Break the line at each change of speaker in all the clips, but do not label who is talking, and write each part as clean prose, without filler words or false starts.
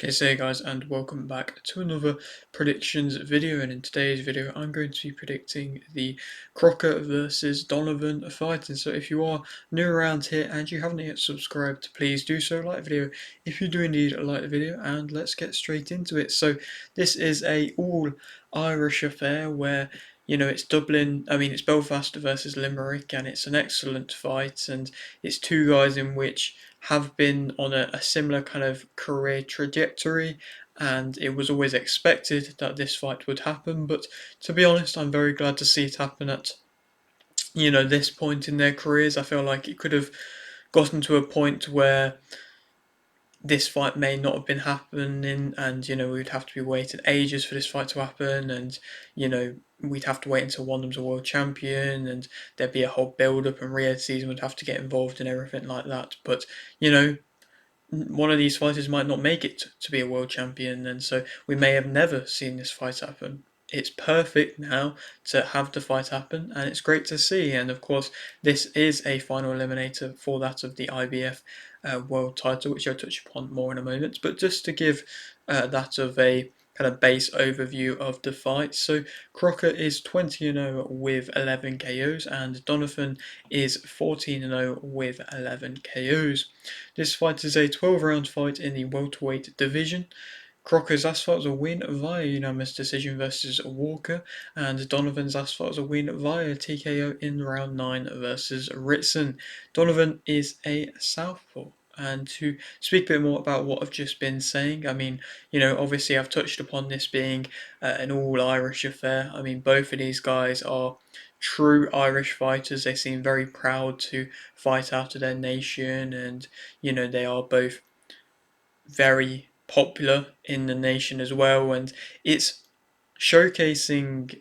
Okay, so hey guys, and welcome back to another predictions video. And in today's video, I'm going to be predicting the Crocker versus Donovan fight. And so, if you are new around here and you haven't yet subscribed, please do so. Like the video if you do indeed like the video, and let's get straight into it. So, this is a all Irish affair where it's Dublin. I mean, it's Belfast versus Limerick, and it's an excellent fight. And it's two guys in which have been on a similar kind of career trajectory, and it was always expected that this fight would happen. But to be honest, I'm very glad to see it happen at this point in their careers. I feel like it could have gotten to a point where this fight may not have been happening, and we'd have to be waiting ages for this fight to happen, and we'd have to wait until one of them's a world champion, and there'd be a whole build up, and Riyadh season would have to get involved and everything like that. But one of these fighters might not make it to be a world champion, and so we may have never seen this fight happen. It's perfect now to have the fight happen, and it's great to see. And of course, this is a final eliminator for that of the IBF world title, which I'll touch upon more in a moment. But just to give that of a kind of base overview of the fight. So Crocker is 20-0 with 11 KOs, and Donovan is 14-0 with 11 KOs. This fight is a 12-round fight in the welterweight division. Crocker's last fight was a win via unanimous decision versus Walker, and Donovan's last fight was a win via TKO in round 9 versus Ritson. Donovan is a southpaw. And to speak a bit more about what I've just been saying, I mean, obviously I've touched upon this being an all-Irish affair. I mean, both of these guys are true Irish fighters. They seem very proud to fight out of their nation, and they are both very popular in the nation as well. And it's showcasing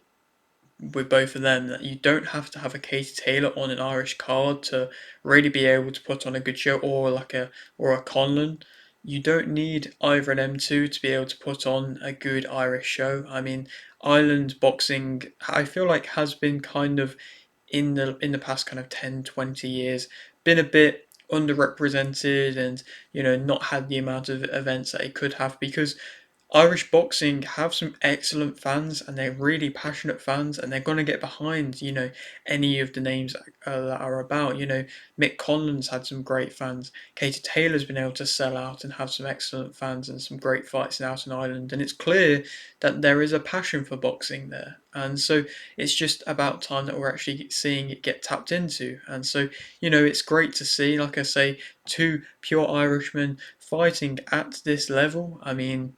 with both of them that you don't have to have a Katie Taylor on an Irish card to really be able to put on a good show, or a Conlon. You don't need either of them two to be able to put on a good Irish show. I mean, Ireland boxing, I feel like, has been kind of in the past kind of 10-20 years been a bit underrepresented, and not had the amount of events that it could have, because Irish boxing have some excellent fans, and they're really passionate fans, and they're going to get behind, any of the names that are about. Mick Conlon's had some great fans. Katie Taylor's been able to sell out and have some excellent fans and some great fights out in Ireland, and it's clear that there is a passion for boxing there. And so it's just about time that we're actually seeing it get tapped into. And so, it's great to see, like I say, two pure Irishmen fighting at this level. I mean,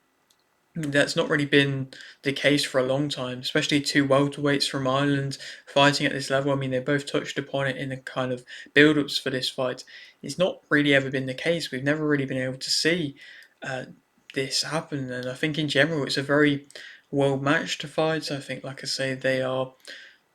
that's not really been the case for a long time, especially two welterweights from Ireland fighting at this level. I mean, they both touched upon it in the kind of build-ups for this fight. It's not really ever been the case. We've never really been able to see uh, this happen, and I think in general it's a very well-matched fight. I think, like I say, they are,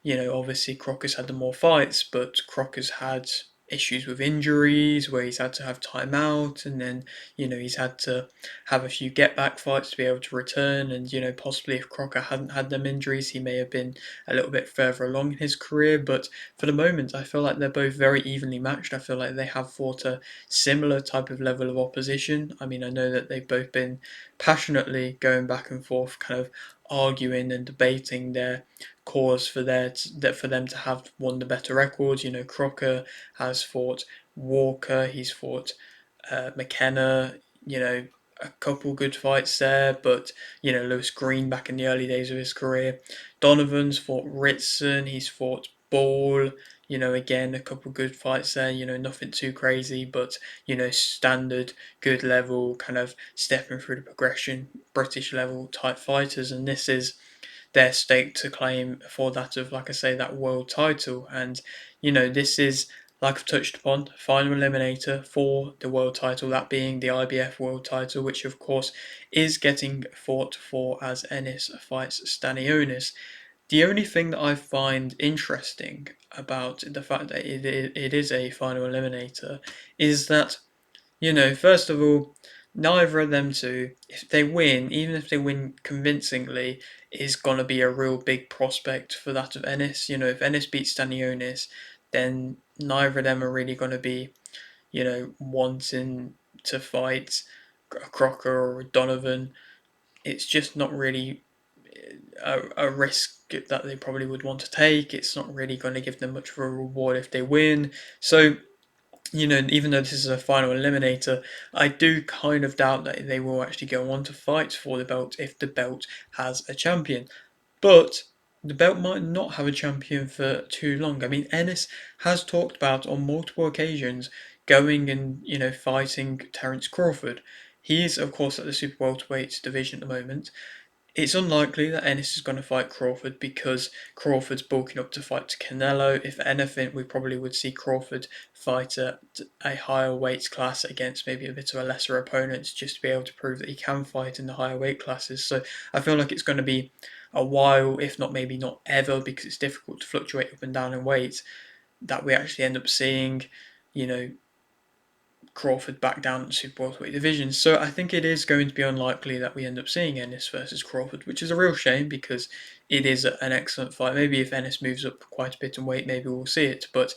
obviously Crocker's had the more fights, but Crocker's had issues with injuries where he's had to have time out, and then he's had to have a few get back fights to be able to return. And possibly if Crocker hadn't had them injuries, he may have been a little bit further along in his career. But for the moment, I feel like they're both very evenly matched. I feel like they have fought a similar type of level of opposition. I mean, I know that they've both been passionately going back and forth, kind of arguing and debating their cause for for them to have won the better records. Crocker has fought Walker, he's fought McKenna, a couple good fights there, but Lewis Green back in the early days of his career. Donovan's fought Ritson, he's fought Ball, again a couple good fights there, nothing too crazy, but standard good level, kind of stepping through the progression, British level type fighters. And this is their stake to claim for that of, like I say, that world title. And this is, like I've touched upon, final eliminator for the world title, that being the IBF world title, which of course is getting fought for as Ennis fights Stanionis. The only thing that I find interesting about the fact that it is a final eliminator is that, first of all, neither of them two, if they win, even if they win convincingly, is going to be a real big prospect for that of Ennis. If Ennis beats Stanionis, then neither of them are really going to be, wanting to fight a Crocker or a Donovan, it's just not really a risk that they probably would want to take. It's not really going to give them much of a reward if they win. So, even though this is a final eliminator, I do kind of doubt that they will actually go on to fight for the belt if the belt has a champion. But the belt might not have a champion for too long. I mean, Ennis has talked about on multiple occasions going and fighting Terence Crawford. He is, of course, at the super welterweight division at the moment. It's unlikely that Ennis is going to fight Crawford because Crawford's bulking up to fight Canelo. If anything, we probably would see Crawford fight at a higher weight class against maybe a bit of a lesser opponent just to be able to prove that he can fight in the higher weight classes. So I feel like it's going to be a while, if not maybe not ever, because it's difficult to fluctuate up and down in weight, that we actually end up seeing, you know, Crawford back down at the super welterweight division. So I think it is going to be unlikely that we end up seeing Ennis versus Crawford, which is a real shame because it is an excellent fight. Maybe if Ennis moves up quite a bit in weight, maybe we'll see it. But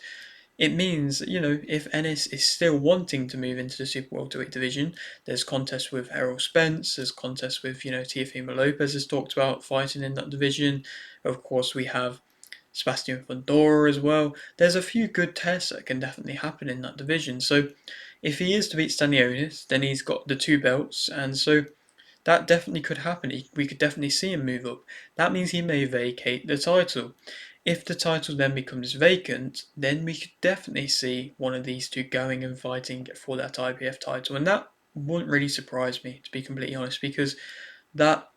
it means, if Ennis is still wanting to move into the super welterweight division, there's contests with Errol Spence, there's contests with, Teofimo Lopez has talked about fighting in that division. Of course, we have Sebastian Fundora as well. There's a few good tests that can definitely happen in that division. So if he is to beat Stanionis, then he's got the two belts, and so that definitely could happen. We could definitely see him move up. That means he may vacate the title. If the title then becomes vacant, then we could definitely see one of these two going and fighting for that IBF title, and that wouldn't really surprise me, to be completely honest, because that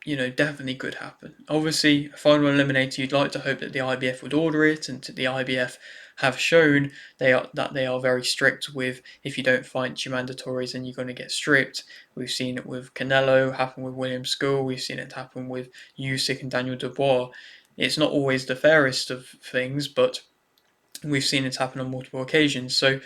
definitely could happen. Obviously, a final eliminator, you'd like to hope that the IBF would order it, and the IBF have shown that they are very strict with if you don't fight your mandatories, then you're going to get stripped. We've seen it with Canelo, happen with William School, we've seen it happen with Usyk and Daniel Dubois. It's not always the fairest of things, but we've seen it happen on multiple occasions. So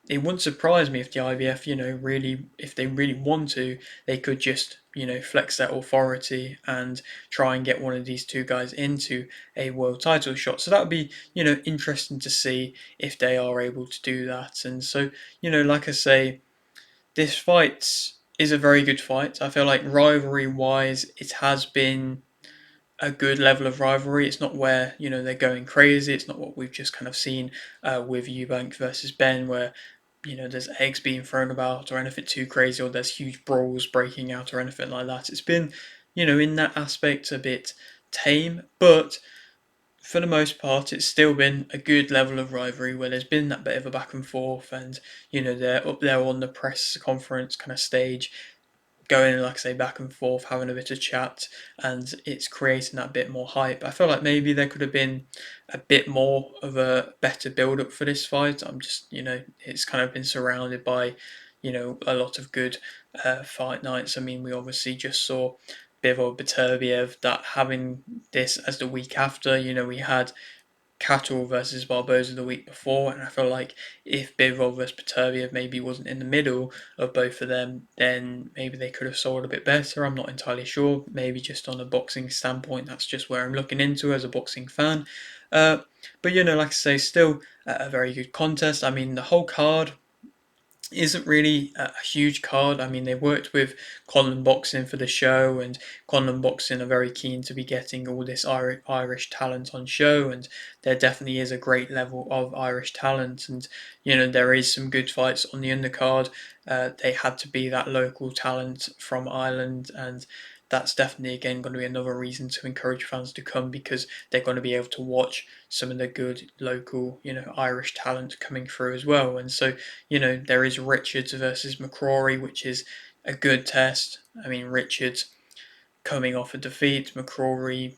it wouldn't surprise me if the IBF, really, if they really want to, they could just, flex their authority and try and get one of these two guys into a world title shot. So that would be, interesting to see if they are able to do that. And so, like I say, this fight is a very good fight. I feel like rivalry wise, it has been a good level of rivalry. It's not where they're going crazy. It's not what we've just kind of seen with Eubank versus Ben, where there's eggs being thrown about or anything too crazy, or there's huge brawls breaking out or anything like that. It's been in that aspect a bit tame, but for the most part, it's still been a good level of rivalry where there's been that bit of a back and forth, and they're up there on the press conference kind of stage going, like I say, back and forth, having a bit of chat, and it's creating that bit more hype. I feel like maybe there could have been a bit more of a better build up for this fight. I'm just, it's kind of been surrounded by, a lot of good fight nights. I mean, we obviously just saw Bivol Beterbiev, that having this as the week after, we had Cattle versus Barboza the week before, and I feel like if Bivol versus Beterbiev maybe wasn't in the middle of both of them, then maybe they could have sold a bit better. I'm not entirely sure. Maybe just on a boxing standpoint, that's just where I'm looking into as a boxing fan. But like I say, still a very good contest. I mean, the whole card isn't really a huge card. I mean, they worked with Conlan Boxing for the show, and Conlan Boxing are very keen to be getting all this Irish talent on show, and there definitely is a great level of Irish talent, and there is some good fights on the undercard. They had to be that local talent from Ireland, and that's definitely again going to be another reason to encourage fans to come, because they're going to be able to watch some of the good local, Irish talent coming through as well. And so, there is Richards versus McCrory, which is a good test. I mean, Richards coming off a defeat, McCrory,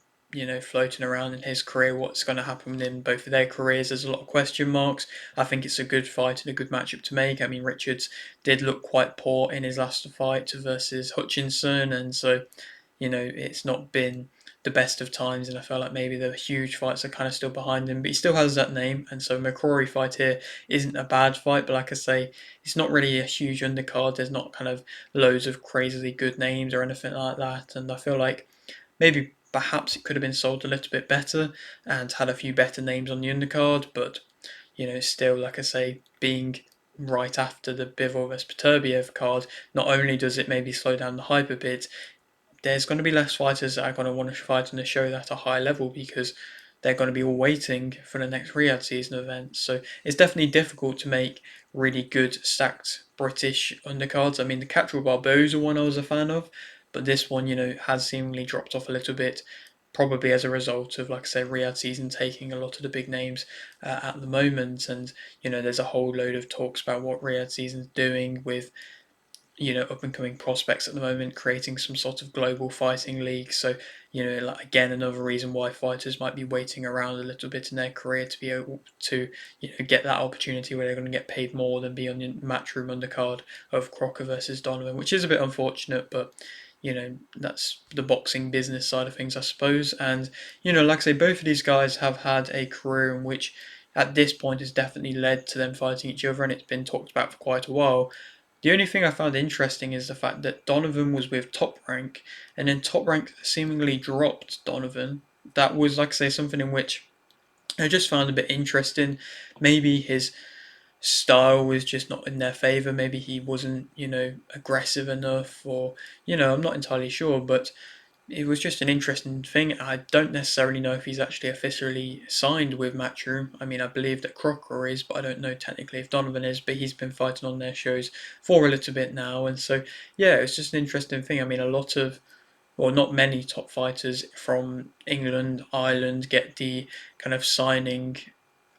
floating around in his career, what's going to happen in both of their careers, there's a lot of question marks. I think it's a good fight and a good matchup to make. I mean, Richards did look quite poor in his last fight versus Hutchinson, and so it's not been the best of times, and I felt like maybe the huge fights are kind of still behind him, but he still has that name, and so McCrory fight here isn't a bad fight, but like I say, it's not really a huge undercard. There's not kind of loads of crazily good names or anything like that, and I feel like maybe perhaps it could have been sold a little bit better and had a few better names on the undercard, but still, like I say, being right after the Bivol vs Beterbiev card, not only does it maybe slow down the hype a bit, there's going to be less fighters that are going to want to fight in the show at a high level because they're going to be all waiting for the next Riyadh season event. So it's definitely difficult to make really good stacked British undercards. I mean, the Catchwell Barboza one I was a fan of, but this one, has seemingly dropped off a little bit, probably as a result of, like I say, Riyadh season taking a lot of the big names at the moment. And, there's a whole load of talks about what Riyadh season's doing with up and coming prospects at the moment, creating some sort of global fighting league. So, like, again, another reason why fighters might be waiting around a little bit in their career to be able to, get that opportunity where they're going to get paid more than be on the matchroom undercard of Crocker versus Donovan, which is a bit unfortunate, but that's the boxing business side of things, I suppose. And, like I say, both of these guys have had a career in which at this point has definitely led to them fighting each other, and it's been talked about for quite a while. The only thing I found interesting is the fact that Donovan was with Top Rank, and then Top Rank seemingly dropped Donovan. That was, like I say, something in which I just found a bit interesting. Maybe his style was just not in their favour. Maybe he wasn't, aggressive enough, or, I'm not entirely sure, but it was just an interesting thing. I don't necessarily know if he's actually officially signed with Matchroom. I mean, I believe that Crocker is, but I don't know technically if Donovan is. But he's been fighting on their shows for a little bit now, and so yeah, it's just an interesting thing. I mean, a lot of, well, not many top fighters from England, Ireland get the kind of signing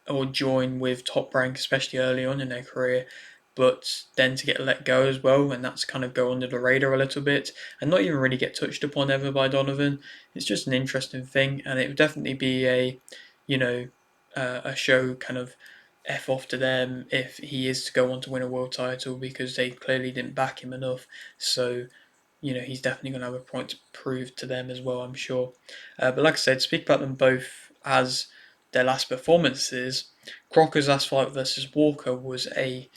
or join with Top Rank, especially early on in their career, but then to get let go as well, and that's kind of go under the radar a little bit, and not even really get touched upon ever by Donovan. It's just an interesting thing, and it would definitely be you know, a show kind of F off to them if he is to go on to win a world title because they clearly didn't back him enough. So, he's definitely going to have a point to prove to them as well, I'm sure. But like I said, speak about them both as their last performances. Crocker's last fight versus Walker was a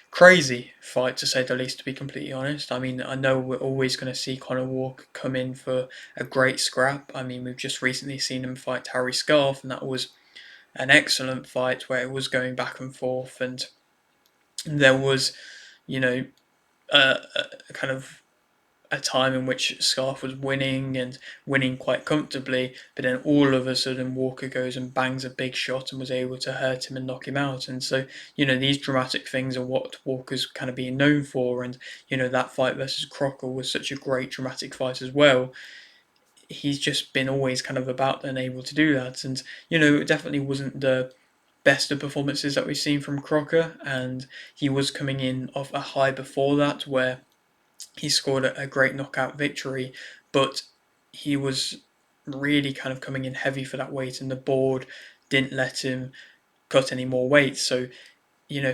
crazy fight, to say the least, to be completely honest. I mean, I know we're always going to see Conor Walker come in for a great scrap. I mean, we've just recently seen him fight Harry Scarf, and that was an excellent fight where it was going back and forth, and there was, you know, a kind of a time in which Scarf was winning and winning quite comfortably, but then all of a sudden Walker goes and bangs a big shot and was able to hurt him and knock him out. And so, these dramatic things are what Walker's kind of being known for. And, that fight versus Crocker was such a great dramatic fight as well. He's just been always kind of about and able to do that. And, it definitely wasn't the best of performances that we've seen from Crocker. And he was coming in off a high before that where he scored a great knockout victory, but he was really kind of coming in heavy for that weight, and the board didn't let him cut any more weight. So,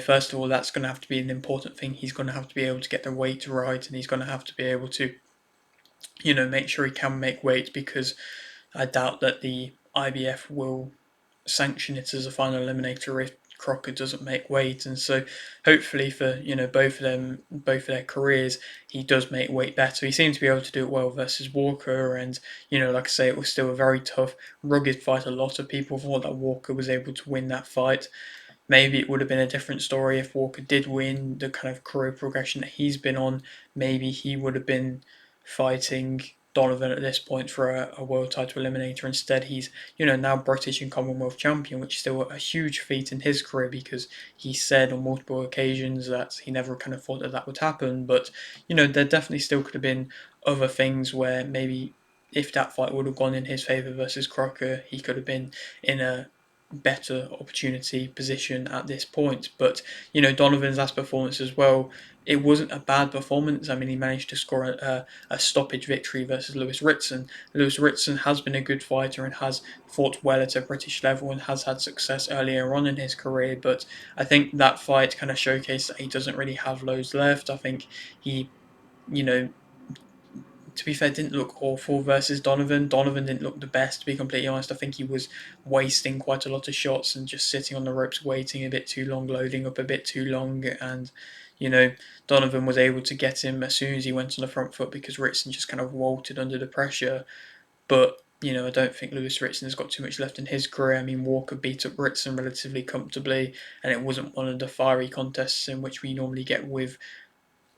first of all, that's going to have to be an important thing. He's going to have to be able to get the weight right, and he's going to have to be able to, make sure he can make weight, because I doubt that the IBF will sanction it as a final eliminator if Crocker doesn't make weight. And so hopefully for both of them, both of their careers, he does make weight better. He seemed to be able to do it well versus Walker, and like I say, it was still a very tough, rugged fight. A lot of people thought that Walker was able to win that fight. Maybe it would have been a different story if Walker did win the kind of career progression that he's been on. Maybe he would have been fighting Donovan at this point for a world title eliminator. Instead, he's now British and Commonwealth champion, which is still a huge feat in his career, because he said on multiple occasions that he never kind of thought that would happen. But there definitely still could have been other things where maybe if that fight would have gone in his favour versus Crocker, he could have been in a better opportunity position at this point. But Donovan's last performance as well, it wasn't a bad performance. I mean, he managed to score a stoppage victory versus Lewis Ritson. Lewis Ritson has been a good fighter and has fought well at a British level and has had success earlier on in his career. But I think that fight kind of showcased that he doesn't really have loads left. I think he, you know, to be fair, didn't look awful versus Donovan. Donovan didn't look the best, to be completely honest. I think he was wasting quite a lot of shots and just sitting on the ropes, waiting a bit too long, loading up a bit too long. And, Donovan was able to get him as soon as he went on the front foot because Ritson just kind of wilted under the pressure. But I don't think Lewis Ritson has got too much left in his career. I mean, Walker beat up Ritson relatively comfortably, and it wasn't one of the fiery contests in which we normally get with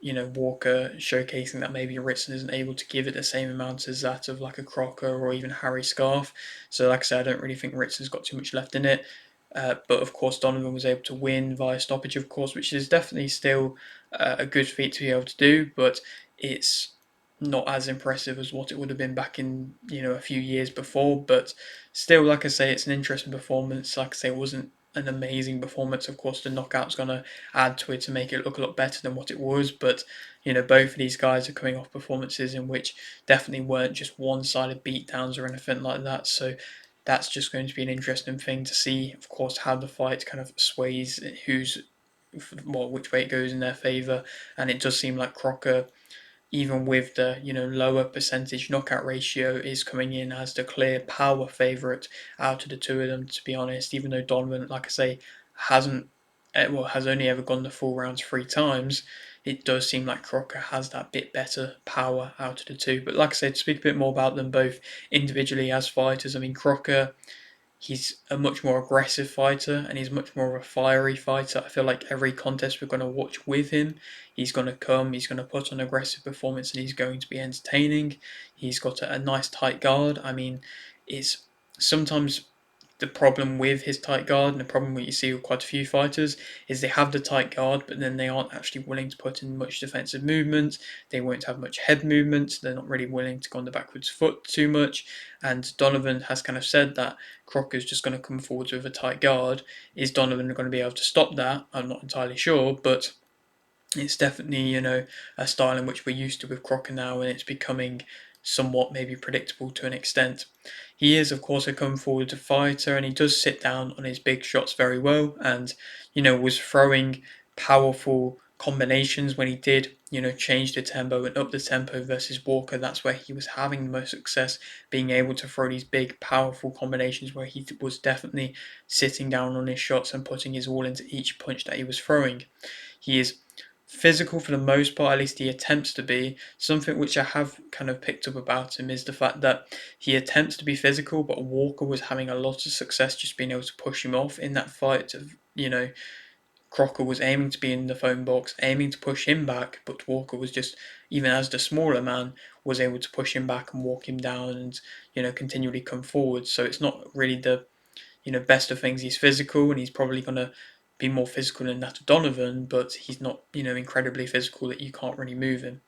Walker showcasing that maybe Ritson isn't able to give it the same amount as that of like a Crocker or even Harry Scarf. So, like I said, I don't really think Ritson's got too much left in it. But of course, Donovan was able to win via stoppage, of course, which is definitely still a good feat to be able to do, but it's not as impressive as what it would have been back in a few years before. But still, like I say, it's an interesting performance. Like I say, it wasn't an amazing performance. Of course, the knockout's gonna add to it to make it look a lot better than what it was. But both of these guys are coming off performances in which definitely weren't just one-sided beatdowns or anything like that. So that's just going to be an interesting thing to see. Of course, how the fight kind of sways which way it goes in their favour. And it does seem like Crocker, even with the lower percentage knockout ratio, is coming in as the clear power favourite out of the two of them. To be honest, even though Donovan, like I say, hasn't has only ever gone the full rounds 3 times, it does seem like Crocker has that bit better power out of the two. But like I said, to speak a bit more about them both individually as fighters, I mean Crocker, he's a much more aggressive fighter and he's much more of a fiery fighter. I feel like every contest we're going to watch with him, he's going to come, he's going to put on aggressive performance and he's going to be entertaining. He's got a nice tight guard. I mean, it's sometimes the problem with his tight guard, and the problem that you see with quite a few fighters, is they have the tight guard, but then they aren't actually willing to put in much defensive movement. They won't have much head movement. They're not really willing to go on the backwards foot too much. And Donovan has kind of said that Crocker's just going to come forwards with a tight guard. Is Donovan going to be able to stop that? I'm not entirely sure, but it's definitely, a style in which we're used to with Crocker now, and it's becoming somewhat maybe predictable to an extent. He is, of course, a come forward fighter, and he does sit down on his big shots very well, and was throwing powerful combinations when he did, change the tempo and up the tempo versus Walker. That's where he was having the most success, being able to throw these big, powerful combinations where he was definitely sitting down on his shots and putting his all into each punch that he was throwing. He is physical for the most part, at least he attempts to be. Something which I have kind of picked up about him is the fact that he attempts to be physical, but Walker was having a lot of success just being able to push him off in that fight. Crocker was aiming to be in the phone box, aiming to push him back, but Walker was just, even as the smaller man, was able to push him back and walk him down and, continually come forward. So it's not really the best of things. He's physical and he's probably going to be more physical than that of Donovan, but he's not, incredibly physical that you can't really move him.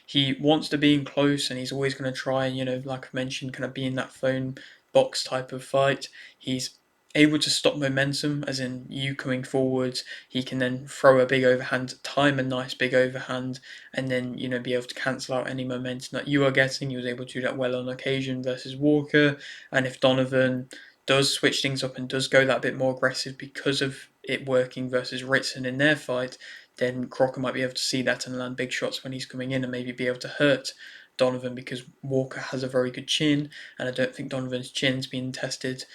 He wants to be in close and he's always going to try and, like I mentioned, kind of be in that phone box type of fight. He's able to stop momentum, as in you coming forwards. He can then throw a big overhand, time a nice big overhand, and then, be able to cancel out any momentum that you are getting. He was able to do that well on occasion versus Walker. And if Donovan does switch things up and does go that bit more aggressive because of it working versus Ritson in their fight, then Crocker might be able to see that and land big shots when he's coming in and maybe be able to hurt Donovan, because Walker has a very good chin, and I don't think Donovan's chin's been tested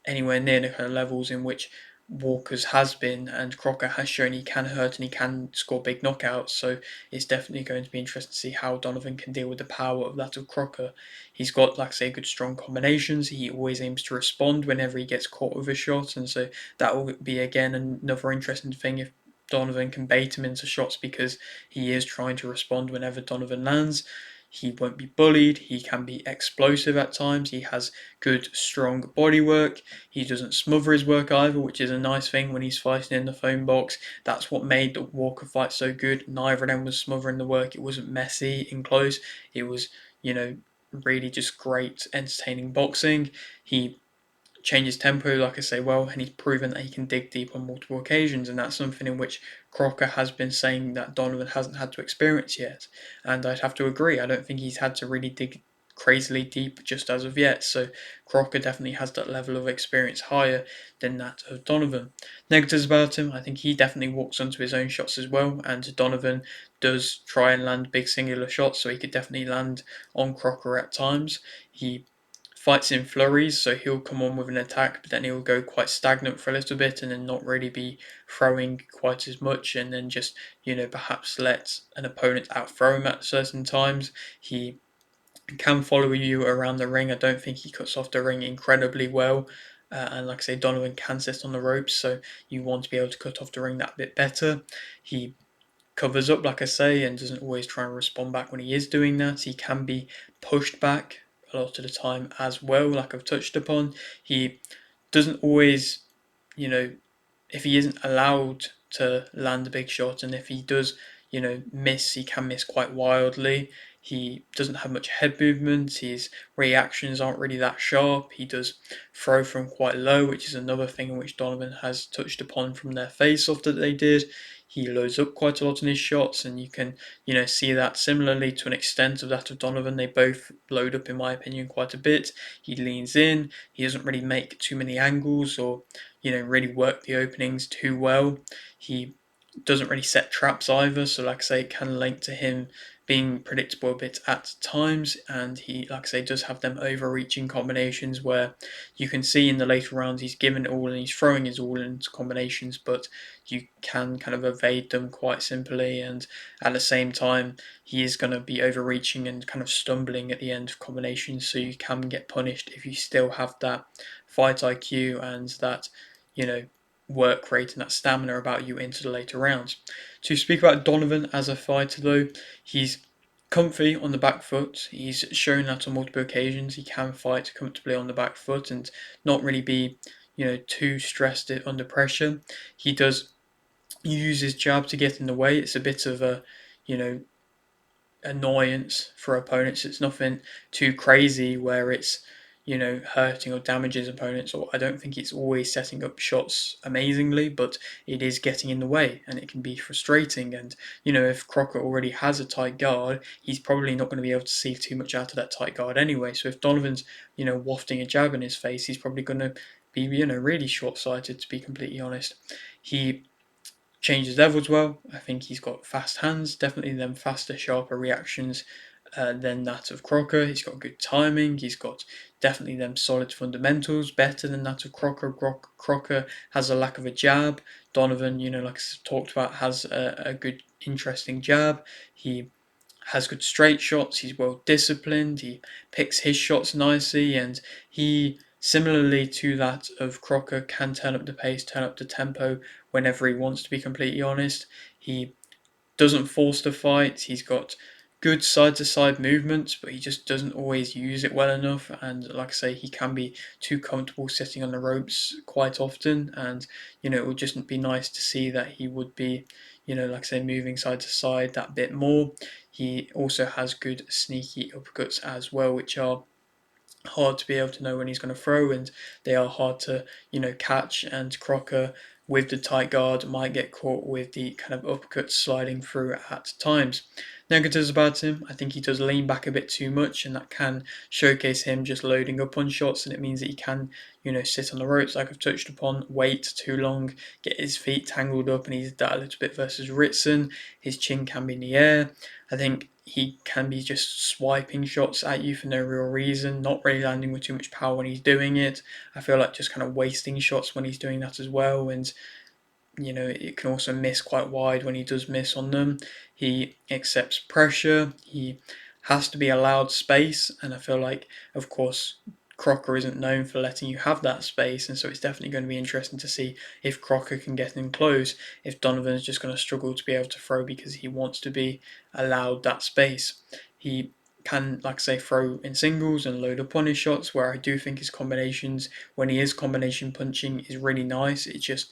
anywhere near the kind of levels in which Walker's has been, and Crocker has shown he can hurt and he can score big knockouts. So it's definitely going to be interesting to see how Donovan can deal with the power of that of Crocker. He's got, like I say, good strong combinations. He always aims to respond whenever he gets caught with a shot, and so that will be again another interesting thing if Donovan can bait him into shots, because he is trying to respond whenever Donovan lands. He won't be bullied. He can be explosive at times. He has good, strong body work. He doesn't smother his work either, which is a nice thing when he's fighting in the phone box. That's what made the Walker fight so good. Neither of them was smothering the work. It wasn't messy in close. It was, really just great, entertaining boxing. He changes tempo, like I say, well, and he's proven that he can dig deep on multiple occasions, and that's something in which Crocker has been saying that Donovan hasn't had to experience yet. And I'd have to agree. I don't think he's had to really dig crazily deep just as of yet. So Crocker definitely has that level of experience higher than that of Donovan. Negatives about him, I think he definitely walks onto his own shots as well, and Donovan does try and land big singular shots, so he could definitely land on Crocker at times. He fights in flurries, so he'll come on with an attack, but then he'll go quite stagnant for a little bit and then not really be throwing quite as much, and then just, perhaps let an opponent outthrow him at certain times. He can follow you around the ring. I don't think he cuts off the ring incredibly well. And like I say, Donovan can sit on the ropes, so you want to be able to cut off the ring that bit better. He covers up, like I say, and doesn't always try and respond back when he is doing that. He can be pushed back a lot of the time as well, like I've touched upon. He doesn't always, you know, if he isn't allowed to land a big shot, and if he does, miss, he can miss quite wildly. He doesn't have much head movement. His reactions aren't really that sharp. He does throw from quite low, which is another thing in which Donovan has touched upon from their face-off that they did. He loads up quite a lot in his shots, and you can, see that similarly to an extent of that of Donovan. They both load up, in my opinion, quite a bit. He leans in. He doesn't really make too many angles or really work the openings too well. He doesn't really set traps either, so like I say, it can link to him being predictable a bit at times, and he, like I say, does have them overreaching combinations where you can see in the later rounds he's given it all and he's throwing his all into combinations, but you can kind of evade them quite simply, and at the same time he is going to be overreaching and kind of stumbling at the end of combinations, so you can get punished if you still have that fight IQ and that work rate and that stamina about you into the later rounds. To speak about Donovan as a fighter, though, he's comfy on the back foot. He's shown that on multiple occasions. He can fight comfortably on the back foot and not really be, too stressed under pressure. He does use his jab to get in the way. It's a bit of a, you know, annoyance for opponents. It's nothing too crazy where it's hurting or damaging opponents. Or I don't think it's always setting up shots amazingly, but it is getting in the way, and it can be frustrating. And if Crocker already has a tight guard, he's probably not going to be able to see too much out of that tight guard anyway. So if Donovan's wafting a jab in his face, he's probably going to be really short sighted. To be completely honest, he changes levels well. I think he's got fast hands, definitely them faster, sharper reactions than that of Crocker. He's got good timing. He's got definitely them solid fundamentals, better than that of Crocker. Crocker has a lack of a jab. Donovan, like I talked about, has a good, interesting jab. He has good straight shots. He's well disciplined. He picks his shots nicely, and he, similarly to that of Crocker, can turn up the pace, turn up the tempo whenever he wants. To be completely honest, he doesn't force the fight. He's got good side to side movements, but he just doesn't always use it well enough. And like I say, he can be too comfortable sitting on the ropes quite often. And it would just be nice to see that he would be, like I say, moving side to side that bit more. He also has good sneaky uppercuts as well, which are hard to be able to know when he's going to throw, and they are hard to catch. And Crocker, with the tight guard, might get caught with the kind of uppercuts sliding through at times. Negatives about him, I think he does lean back a bit too much, and that can showcase him just loading up on shots, and it means that he can sit on the ropes like I've touched upon, wait too long, get his feet tangled up, and he's that a little bit versus Ritson. His chin can be in the air. I think he can be just swiping shots at you for no real reason, not really landing with too much power when he's doing it. I feel like just kind of wasting shots when he's doing that as well, and it can also miss quite wide when he does miss on them. He accepts pressure. He has to be allowed space, and I feel like, of course, Crocker isn't known for letting you have that space, and so it's definitely going to be interesting to see if Crocker can get in close, if Donovan's just going to struggle to be able to throw because he wants to be allowed that space. He can, like I say, throw in singles and load up on his shots, where I do think his combinations, when he is combination punching, is really nice. It just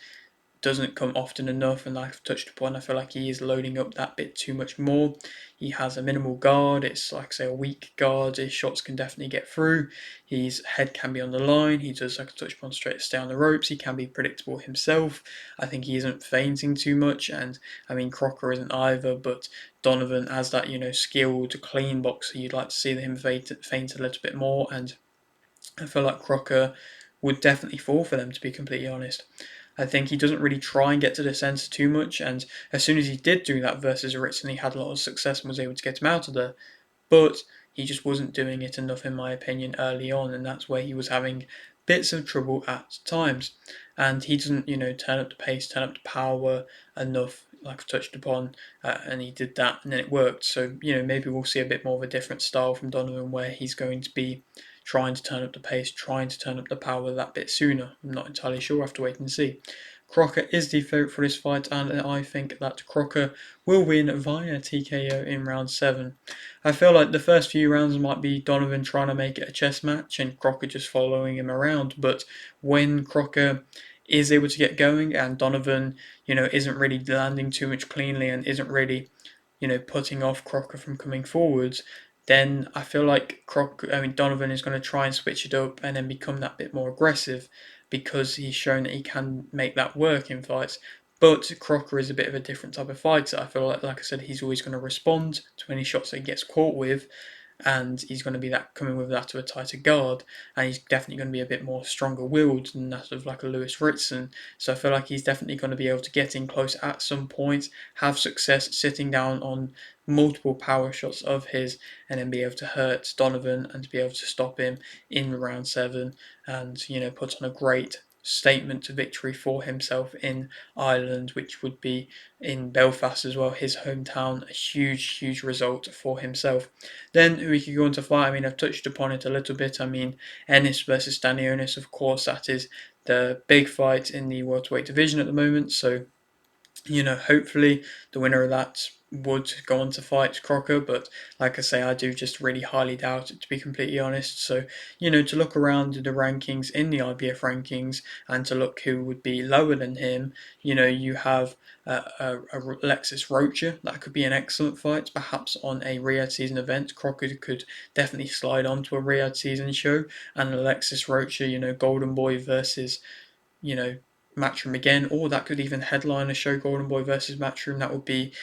doesn't come often enough, and like I've touched upon, I feel like he is loading up that bit too much more. He has a minimal guard. It's like, say, a weak guard. His shots can definitely get through. His head can be on the line. He does, like I touched upon, straight stay on the ropes. He can be predictable himself. I think he isn't feinting too much, and I mean Crocker isn't either, but Donovan, as that skilled, clean boxer, you'd like to see him feint a little bit more, and I feel like Crocker would definitely fall for them, to be completely honest. I think he doesn't really try and get to the centre too much, and as soon as he did do that versus Ritson, he had a lot of success and was able to get him out of there. But he just wasn't doing it enough, in my opinion, early on, and that's where he was having bits of trouble at times. And he doesn't, turn up the pace, turn up the power enough like I touched upon, and he did that, and then it worked. So maybe we'll see a bit more of a different style from Donovan, where he's going to be trying to turn up the pace, trying to turn up the power that bit sooner. I'm not entirely sure. I have to wait and see. Crocker is the favourite for this fight, and I think that Crocker will win via TKO in round 7. I feel like the first few rounds might be Donovan trying to make it a chess match and Crocker just following him around, but when Crocker is able to get going and Donovan, isn't really landing too much cleanly and isn't really, putting off Crocker from coming forwards, then I feel like Donovan is going to try and switch it up and then become that bit more aggressive because he's shown that he can make that work in fights. But Crocker is a bit of a different type of fighter. I feel like I said, he's always going to respond to any shots that he gets caught with, and he's going to be that coming with that to a tighter guard, and he's definitely going to be a bit more stronger willed than that of like a Lewis Ritson. So I feel like he's definitely going to be able to get in close at some point, have success sitting down on multiple power shots of his, and then be able to hurt Donovan and to be able to stop him in round 7, and put on a great statement to victory for himself in Ireland, which would be in Belfast as well, his hometown. A huge, huge result for himself. Then we could go on to fight. I mean, I've touched upon it a little bit. I mean, Ennis versus Stanionis, of course, that is the big fight in the welterweight division at the moment. So hopefully the winner of that would go on to fight Crocker, but like I say, I do just really highly doubt it, to be completely honest. So, to look around the rankings in the IBF rankings and to look who would be lower than him, you have a Alexis Rocha. That could be an excellent fight, perhaps on a Riyadh season event. Crocker could definitely slide onto a Riyadh season show, and Alexis Rocha, Golden Boy versus Matchroom again, or that could even headline a show, Golden Boy versus Matchroom. That would be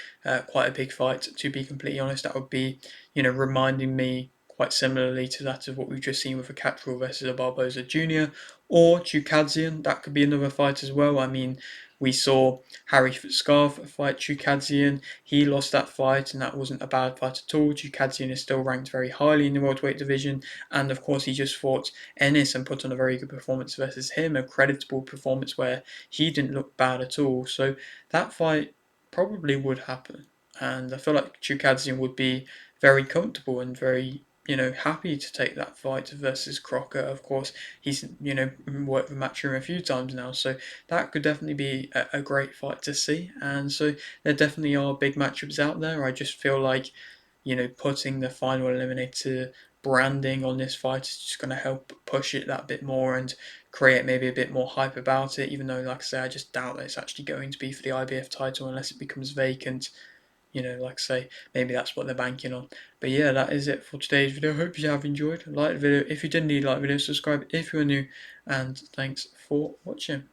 quite a big fight, to be completely honest. That would be, reminding me quite similarly to that of what we've just seen with a Catterall versus a Barboza Jr. or Chukadzian. That could be another fight as well. I mean, we saw Harry Scarf fight Chukadzian. He lost that fight, and that wasn't a bad fight at all. Chukadzian is still ranked very highly in the welterweight division, and of course, he just fought Ennis and put on a very good performance versus him, a creditable performance where he didn't look bad at all. So that fight probably would happen, and I feel like Chukadzian would be very comfortable and very happy to take that fight versus Crocker. Of course, he's worked with Matchroom a few times now, so that could definitely be a great fight to see. And so there definitely are big matchups out there. I just feel like putting the final eliminator branding on this fight is just going to help push it that bit more and create maybe a bit more hype about it, even though, like I say, I just doubt that it's actually going to be for the IBF title unless it becomes vacant. Like I say, maybe that's what they're banking on. But yeah, that is it for today's video. Hope you have enjoyed. Like the video if you did, need like the video, subscribe if you're new, and thanks for watching.